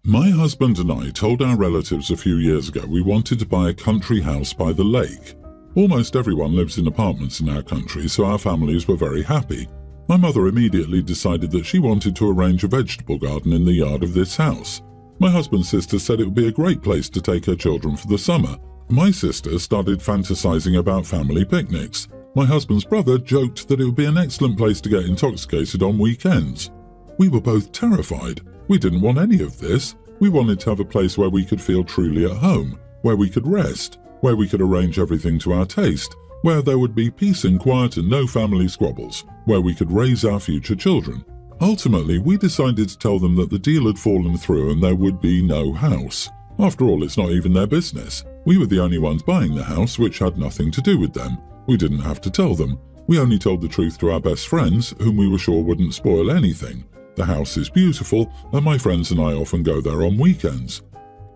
My husband and I told our relatives a few years ago we wanted to buy a country house by the lake. Almost everyone lives in apartments in our country, so our families were very happy. My mother immediately decided that she wanted to arrange a vegetable garden in the yard of this house. My husband's sister said it would be a great place to take her children for the summer. My sister started fantasizing about family picnics. My husband's brother joked that it would be an excellent place to get intoxicated on weekends. We were both terrified. We didn't want any of this. We wanted to have a place where we could feel truly at home, where we could rest, where we could arrange everything to our taste, where there would be peace and quiet and no family squabbles, where we could raise our future children. Ultimately, we decided to tell them that the deal had fallen through and there would be no house. After all, it's not even their business. We were the only ones buying the house, which had nothing to do with them. We didn't have to tell them. We only told the truth to our best friends, whom we were sure wouldn't spoil anything. The house is beautiful, and my friends and I often go there on weekends.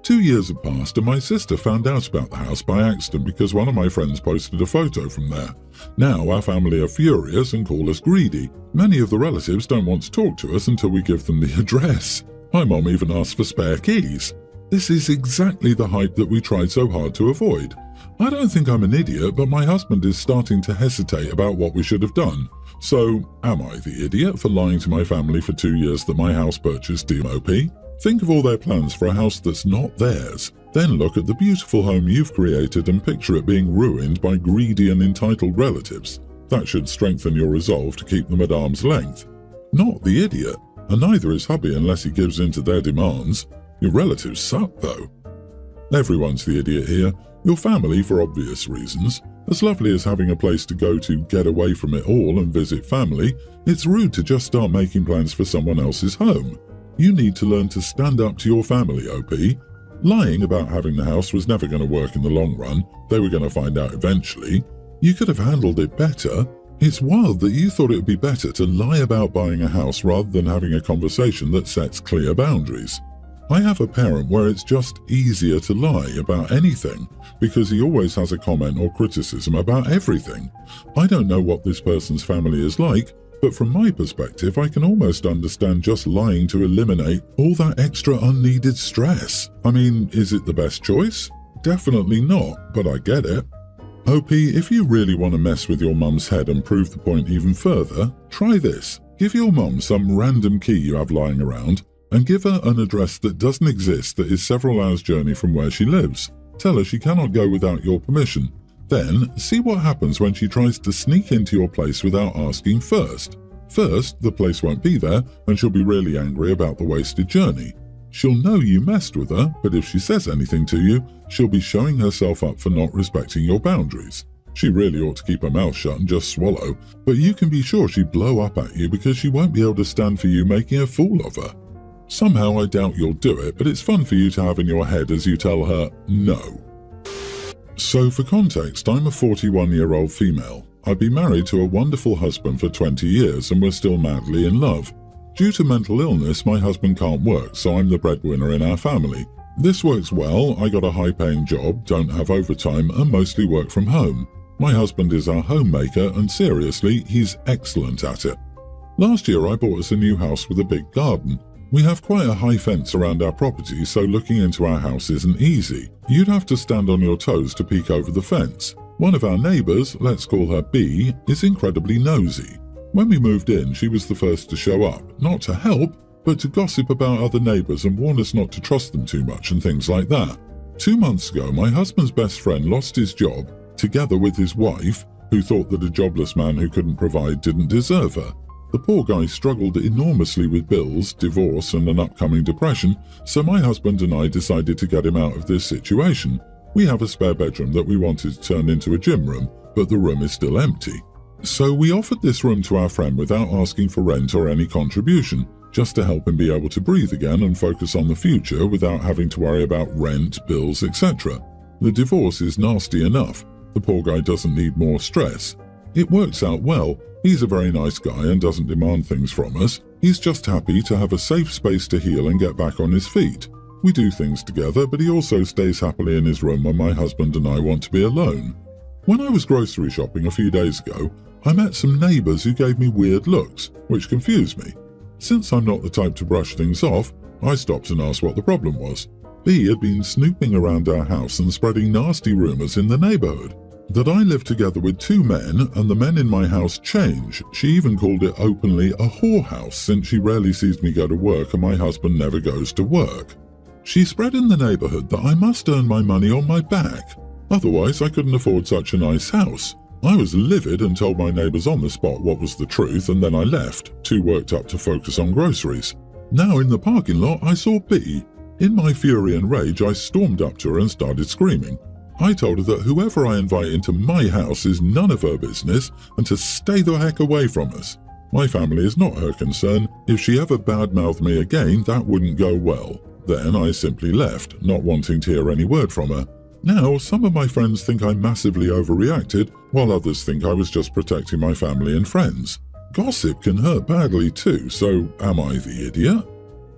2 years had passed, and my sister found out about the house by accident because one of my friends posted a photo from there. Now our family are furious and call us greedy. Many of the relatives don't want to talk to us until we give them the address. My mom even asked for spare keys. This is exactly the hype that we tried so hard to avoid. I don't think I'm an idiot, but my husband is starting to hesitate about what we should have done. So, am I the idiot for lying to my family for 2 years that my house purchase DMOP? Think of all their plans for a house that's not theirs. Then look at the beautiful home you've created and picture it being ruined by greedy and entitled relatives. That should strengthen your resolve to keep them at arm's length. Not the idiot, and neither is hubby unless he gives in to their demands. Your relatives suck, though. Everyone's the idiot here. Your family, for obvious reasons. As lovely as having a place to go to get away from it all and visit family, it's rude to just start making plans for someone else's home. You need to learn to stand up to your family, OP. Lying about having the house was never going to work in the long run. They were going to find out eventually. You could have handled it better. It's wild that you thought it would be better to lie about buying a house rather than having a conversation that sets clear boundaries. I have a parent where it's just easier to lie about anything because he always has a comment or criticism about everything. I don't know what this person's family is like, but from my perspective, I can almost understand just lying to eliminate all that extra unneeded stress. I mean, is it the best choice? Definitely not, but I get it. OP, if you really want to mess with your mum's head and prove the point even further, try this. Give your mum some random key you have lying around and give her an address that doesn't exist that is several hours' journey from where she lives. Tell her she cannot go without your permission. Then, see what happens when she tries to sneak into your place without asking first. First, the place won't be there, and she'll be really angry about the wasted journey. She'll know you messed with her, but if she says anything to you, she'll be showing herself up for not respecting your boundaries. She really ought to keep her mouth shut and just swallow, but you can be sure she'd blow up at you because she won't be able to stand for you making a fool of her. Somehow I doubt you'll do it, but it's fun for you to have in your head as you tell her no. So for context, I'm a 41-year-old female. I've been married to a wonderful husband for 20 years and we're still madly in love. Due to mental illness, my husband can't work, so I'm the breadwinner in our family. This works well. I got a high-paying job, don't have overtime, and mostly work from home. My husband is our homemaker, and seriously, he's excellent at it. Last year I bought us a new house with a big garden. We have quite a high fence around our property, so looking into our house isn't easy. You'd have to stand on your toes to peek over the fence. One of our neighbours, let's call her B, is incredibly nosy. When we moved in, she was the first to show up, not to help, but to gossip about other neighbours and warn us not to trust them too much and things like that. 2 months ago, my husband's best friend lost his job, together with his wife, who thought that a jobless man who couldn't provide didn't deserve her. The poor guy struggled enormously with bills, divorce and an upcoming depression, so my husband and I decided to get him out of this situation. We have a spare bedroom that we wanted to turn into a gym room, but the room is still empty. So we offered this room to our friend without asking for rent or any contribution, just to help him be able to breathe again and focus on the future without having to worry about rent, bills, etc. The divorce is nasty enough. The poor guy doesn't need more stress. It works out well. He's a very nice guy and doesn't demand things from us. He's just happy to have a safe space to heal and get back on his feet. We do things together, but he also stays happily in his room when my husband and I want to be alone. When I was grocery shopping a few days ago, I met some neighbours who gave me weird looks, which confused me. Since I'm not the type to brush things off, I stopped and asked what the problem was. B had been snooping around our house and spreading nasty rumours in the neighbourhood. That I lived together with 2 men and the men in my house change. She even called it openly a whorehouse since she rarely sees me go to work and my husband never goes to work. She spread in the neighbourhood that I must earn my money on my back. Otherwise I couldn't afford such a nice house. I was livid and told my neighbours on the spot what was the truth, and then I left, too worked up to focus on groceries. Now in the parking lot I saw B. In my fury and rage I stormed up to her and started screaming. I told her that whoever I invite into my house is none of her business and to stay the heck away from us. My family is not her concern. If she ever badmouthed me again, that wouldn't go well. Then I simply left, not wanting to hear any word from her. Now, some of my friends think I massively overreacted, while others think I was just protecting my family and friends. Gossip can hurt badly too, so am I the idiot?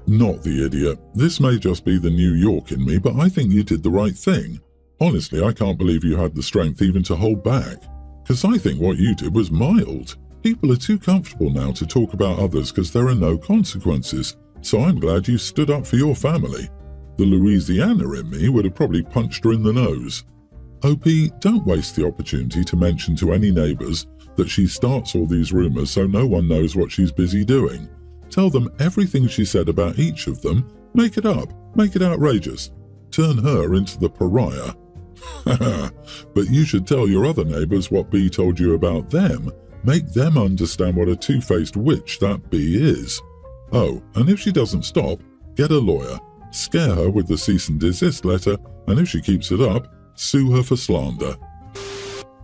Not the idiot. This may just be the New York in me, but I think you did the right thing. Honestly, I can't believe you had the strength even to hold back. Because I think what you did was mild. People are too comfortable now to talk about others because there are no consequences. So I'm glad you stood up for your family. The Louisiana in me would have probably punched her in the nose. OP, don't waste the opportunity to mention to any neighbours that she starts all these rumours so no one knows what she's busy doing. Tell them everything she said about each of them. Make it up. Make it outrageous. Turn her into the pariah. But you should tell your other neighbours what B told you about them. Make them understand what a two-faced witch that B is. Oh, and if she doesn't stop, get a lawyer. Scare her with the cease and desist letter, and if she keeps it up, sue her for slander.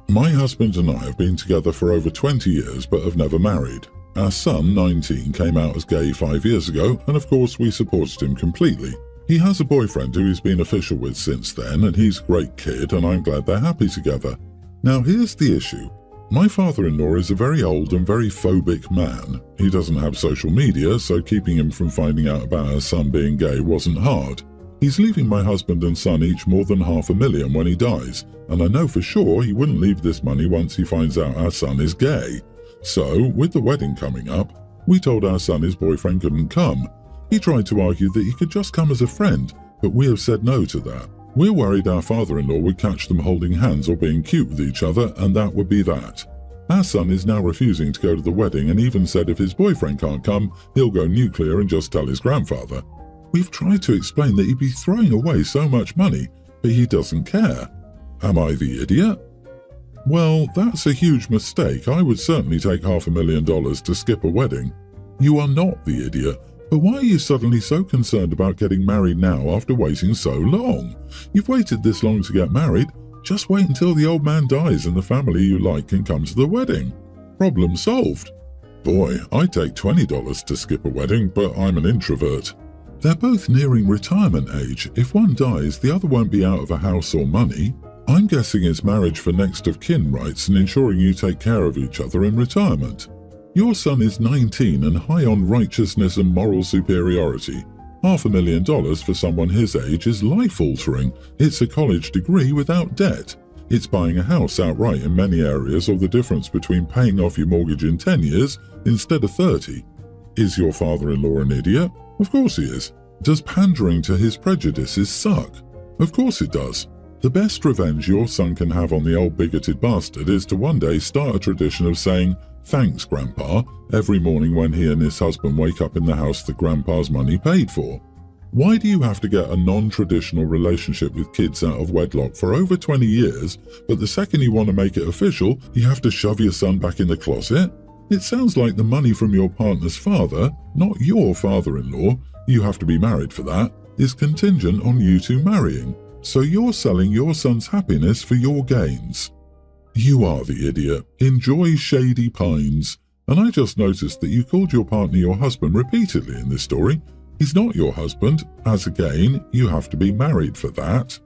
My husband and I have been together for over 20 years but have never married. Our son, 19, came out as gay 5 years ago, and of course we supported him completely. He has a boyfriend who he's been official with since then, and he's a great kid, and I'm glad they're happy together. Now here's the issue. My father-in-law is a very old and very phobic man. He doesn't have social media, so keeping him from finding out about our son being gay wasn't hard. He's leaving my husband and son each more than $500,000 when he dies, and I know for sure he wouldn't leave this money once he finds out our son is gay. So, with the wedding coming up, we told our son his boyfriend couldn't come. He tried to argue that he could just come as a friend, but we have said no to that. We're worried our father-in-law would catch them holding hands or being cute with each other, and that would be that. Our son is now refusing to go to the wedding and even said if his boyfriend can't come, he'll go nuclear and just tell his grandfather. We've tried to explain that he'd be throwing away so much money, but he doesn't care. Am I the idiot? Well, that's a huge mistake. I would certainly take $500,000 to skip a wedding. You are not the idiot. But why are you suddenly so concerned about getting married now after waiting so long? You've waited this long to get married. Just wait until the old man dies and the family you like can come to the wedding. Problem solved. Boy, I'd take $20 to skip a wedding, but I'm an introvert. They're both nearing retirement age. If one dies, the other won't be out of a house or money. I'm guessing it's marriage for next of kin rights and ensuring you take care of each other in retirement. Your son is 19 and high on righteousness and moral superiority. $500,000 for someone his age is life-altering. It's a college degree without debt. It's buying a house outright in many areas, or the difference between paying off your mortgage in 10 years instead of 30. Is your father-in-law an idiot? Of course he is. Does pandering to his prejudices suck? Of course it does. The best revenge your son can have on the old bigoted bastard is to one day start a tradition of saying, "Thanks, Grandpa," every morning when he and his husband wake up in the house that Grandpa's money paid for. Why do you have to get a non-traditional relationship with kids out of wedlock for over 20 years, but the second you want to make it official, you have to shove your son back in the closet? It sounds like the money from your partner's father, not your father-in-law, you have to be married for that, is contingent on you two marrying. So you're selling your son's happiness for your gains. You are the idiot. Enjoy Shady Pines. And I just noticed that you called your partner your husband repeatedly in this story. He's not your husband, as again, you have to be married for that.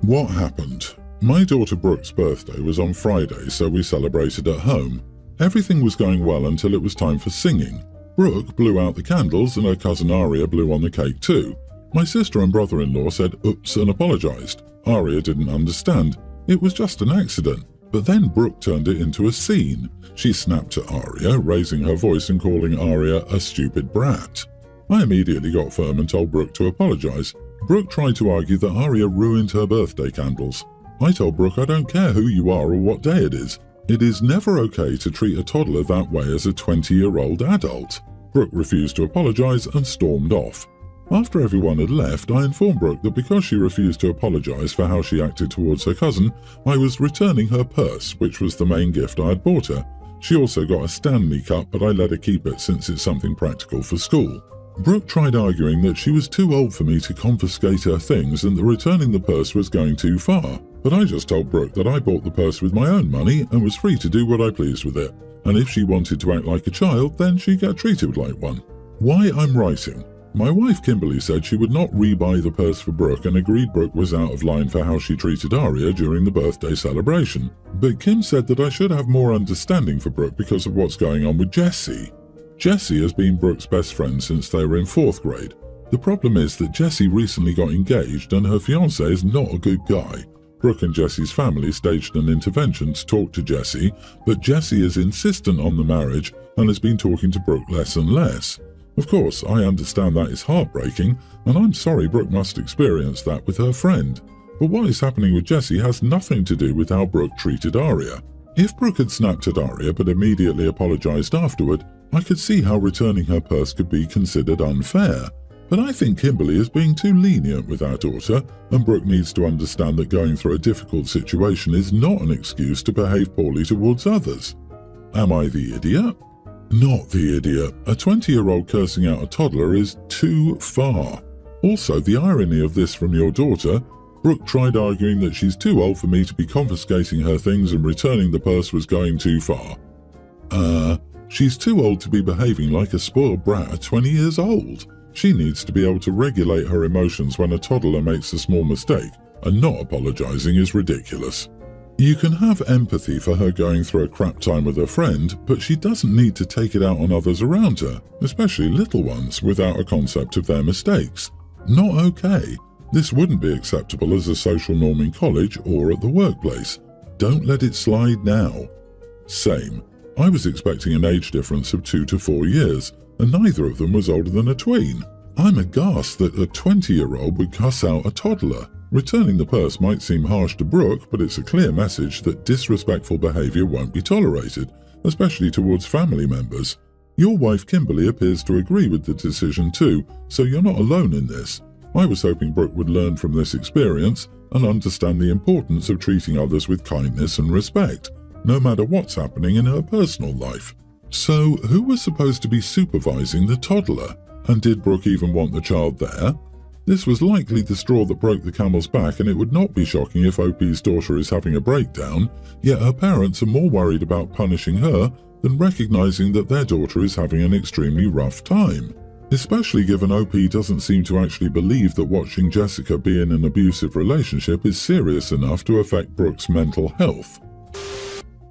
What happened? My daughter Brooke's birthday was on Friday, so we celebrated at home. Everything was going well until it was time for singing. Brooke blew out the candles and her cousin Aria blew on the cake too. My sister and brother-in-law said oops and apologised. Aria didn't understand. It was just an accident. But then Brooke turned it into a scene. She snapped at Aria, raising her voice and calling Aria a stupid brat. I immediately got firm and told Brooke to apologise. Brooke tried to argue that Aria ruined her birthday candles. I told Brooke I don't care who you are or what day it is. It is never okay to treat a toddler that way as a 20-year-old adult. Brooke refused to apologise and stormed off. After everyone had left, I informed Brooke that because she refused to apologise for how she acted towards her cousin, I was returning her purse, which was the main gift I had bought her. She also got a Stanley Cup, but I let her keep it since it's something practical for school. Brooke tried arguing that she was too old for me to confiscate her things and that returning the purse was going too far, but I just told Brooke that I bought the purse with my own money and was free to do what I pleased with it, and if she wanted to act like a child, then she'd get treated like one. Why I'm writing. My wife Kimberly said she would not rebuy the purse for Brooke and agreed Brooke was out of line for how she treated Aria during the birthday celebration. But Kim said that I should have more understanding for Brooke because of what's going on with Jessie. Jessie has been Brooke's best friend since they were in 4th grade. The problem is that Jessie recently got engaged and her fiancé is not a good guy. Brooke and Jessie's family staged an intervention to talk to Jessie, but Jessie is insistent on the marriage and has been talking to Brooke less and less. Of course, I understand that is heartbreaking, and I'm sorry Brooke must experience that with her friend. But what is happening with Jessie has nothing to do with how Brooke treated Aria. If Brooke had snapped at Aria but immediately apologised afterward, I could see how returning her purse could be considered unfair. But I think Kimberly is being too lenient with our daughter, and Brooke needs to understand that going through a difficult situation is not an excuse to behave poorly towards others. Am I the idiot? Not the idiot. A 20-year-old cursing out a toddler is too far. Also, the irony of this from your daughter, Brooke tried arguing that she's too old for me to be confiscating her things and returning the purse was going too far. She's too old to be behaving like a spoiled brat at 20 years old. She needs to be able to regulate her emotions when a toddler makes a small mistake, and not apologising is ridiculous. You can have empathy for her going through a crap time with her friend, but she doesn't need to take it out on others around her, especially little ones, without a concept of their mistakes. Not okay. This wouldn't be acceptable as a social norm in college or at the workplace. Don't let it slide now. Same. I was expecting an age difference of 2 to 4 years, and neither of them was older than a tween. I'm aghast that a 20-year-old would cuss out a toddler. Returning the purse might seem harsh to Brooke, but it's a clear message that disrespectful behaviour won't be tolerated, especially towards family members. Your wife Kimberly appears to agree with the decision too, so you're not alone in this. I was hoping Brooke would learn from this experience and understand the importance of treating others with kindness and respect, no matter what's happening in her personal life. So, who was supposed to be supervising the toddler? And did Brooke even want the child there? This was likely the straw that broke the camel's back, and it would not be shocking if OP's daughter is having a breakdown, yet her parents are more worried about punishing her than recognizing that their daughter is having an extremely rough time. Especially given OP doesn't seem to actually believe that watching Jessica be in an abusive relationship is serious enough to affect Brooke's mental health.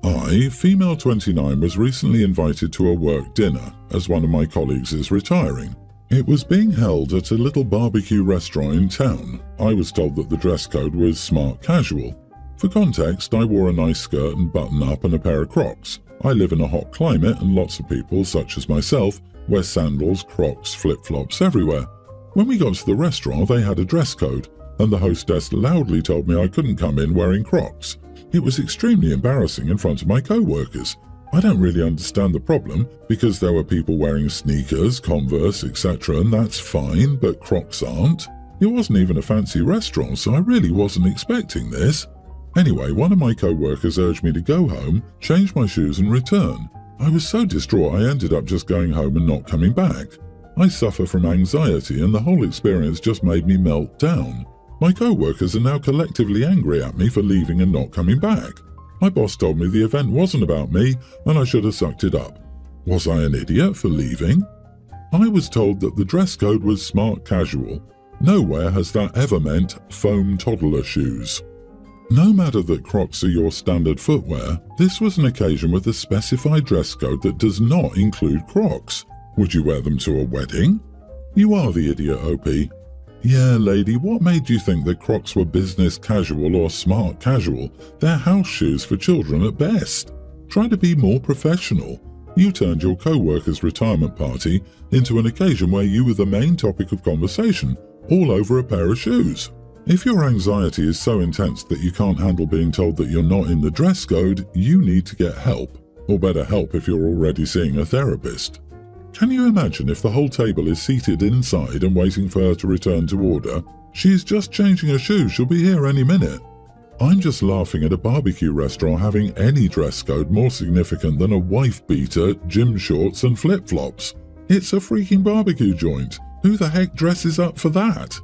I, female 29, was recently invited to a work dinner, as one of my colleagues is retiring. It was being held at a little barbecue restaurant in town. I was told that the dress code was smart casual. For context, I wore a nice skirt and button-up and a pair of Crocs. I live in a hot climate and lots of people, such as myself, wear sandals, Crocs, flip-flops everywhere. When we got to the restaurant, they had a dress code, and the hostess loudly told me I couldn't come in wearing Crocs. It was extremely embarrassing in front of my co-workers. I don't really understand the problem, because there were people wearing sneakers, Converse, etc., and that's fine, but Crocs aren't. It wasn't even a fancy restaurant, so I really wasn't expecting this. Anyway, one of my co-workers urged me to go home, change my shoes and return. I was so distraught I ended up just going home and not coming back. I suffer from anxiety and the whole experience just made me melt down. My co-workers are now collectively angry at me for leaving and not coming back. My boss told me the event wasn't about me and I should have sucked it up. Was I an idiot for leaving? I was told that the dress code was smart casual. Nowhere has that ever meant foam toddler shoes. No matter that Crocs are your standard footwear, this was an occasion with a specified dress code that does not include Crocs. Would you wear them to a wedding? You are the idiot, OP. Yeah, lady, what made you think that Crocs were business casual or smart casual? They're house shoes for children at best. Try to be more professional. You turned your co-worker's retirement party into an occasion where you were the main topic of conversation, all over a pair of shoes. If your anxiety is so intense that you can't handle being told that you're not in the dress code, you need to get help, or better help if you're already seeing a therapist. Can you imagine if the whole table is seated inside and waiting for her to return to order? She's just changing her shoes, she'll be here any minute. I'm just laughing at a barbecue restaurant having any dress code more significant than a wife beater, gym shorts and flip-flops. It's a freaking barbecue joint. Who the heck dresses up for that?